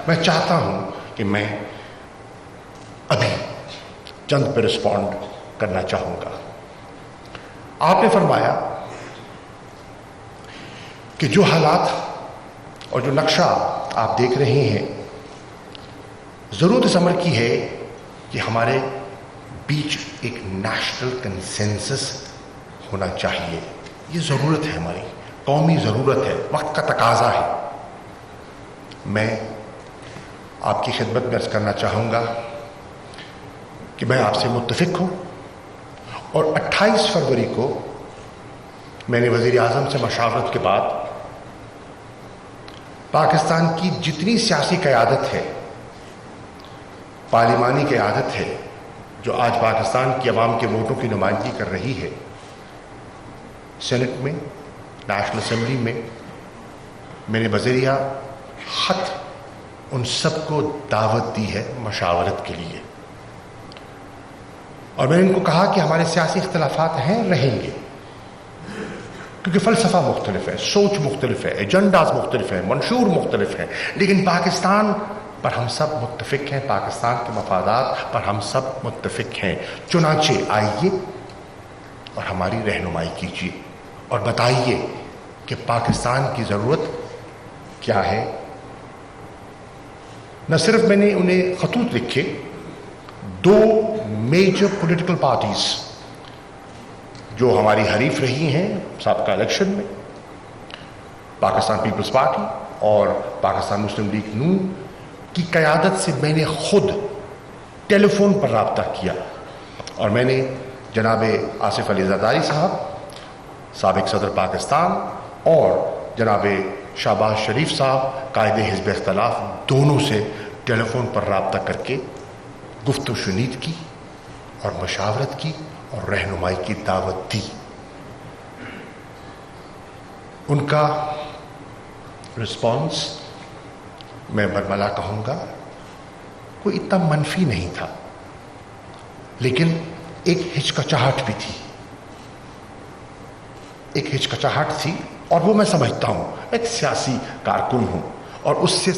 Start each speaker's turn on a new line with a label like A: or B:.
A: میں چاہتا ہوں کہ میں ابھی چند پہ رسپونڈ کرنا چاہوں گا. آپ نے فرمایا کہ جو حالات اور جو نقشہ آپ دیکھ رہے ہیں، ضرورت اس امر کی ہے کہ ہمارے بیچ ایک نیشنل کنسنسس ہونا چاہیے. یہ ضرورت ہے، ہماری قومی ضرورت ہے، وقت کا تقاضا ہے. میں آپ کی خدمت میں عرض کرنا چاہوں گا کہ میں آپ سے متفق ہوں، اور 28 فروری کو میں نے وزیر اعظم سے مشاورت کے بعد پاکستان کی جتنی سیاسی قیادت ہے، پارلیمانی قیادت ہے، جو آج پاکستان کی عوام کے ووٹوں کی نمائندگی کر رہی ہے، سینٹ میں، نیشنل اسمبلی میں نے بذریعہ خط ان سب کو دعوت دی ہے مشاورت کے لیے. اور میں نے ان کو کہا کہ ہمارے سیاسی اختلافات ہیں، رہیں گے، کیونکہ فلسفہ مختلف ہے، سوچ مختلف ہے، ایجنڈاز مختلف ہیں، منشور مختلف ہیں، لیکن پاکستان پر ہم سب متفق ہیں، پاکستان کے مفادات پر ہم سب متفق ہیں. چنانچہ آئیے اور ہماری رہنمائی کیجیے اور بتائیے کہ پاکستان کی ضرورت کیا ہے. نہ صرف میں نے انہیں خطوط لکھے، 2 میجر پولیٹیکل پارٹیز جو ہماری حریف رہی ہیں سابقہ الیکشن میں، پاکستان پیپلز پارٹی اور پاکستان مسلم لیگ نون کی قیادت سے میں نے خود ٹیلی فون پر رابطہ کیا، اور میں نے جناب آصف علی زرداری صاحب، سابق صدر پاکستان، اور جناب شہباز شریف صاحب، قائد حزب اختلاف، دونوں سے ٹیلی فون پر رابطہ کر کے گفت و شنید کی اور مشاورت کی اور رہنمائی کی دعوت دی. ان کا رسپانس، میں برملا کہوں گا، کوئی اتنا منفی نہیں تھا، لیکن ایک ہچکچاہٹ بھی تھی، ایک ہچکچاہٹ تھی، اور وہ میں سمجھتا ہوں، ایک سیاسی کارکن ہوں، اور اس سے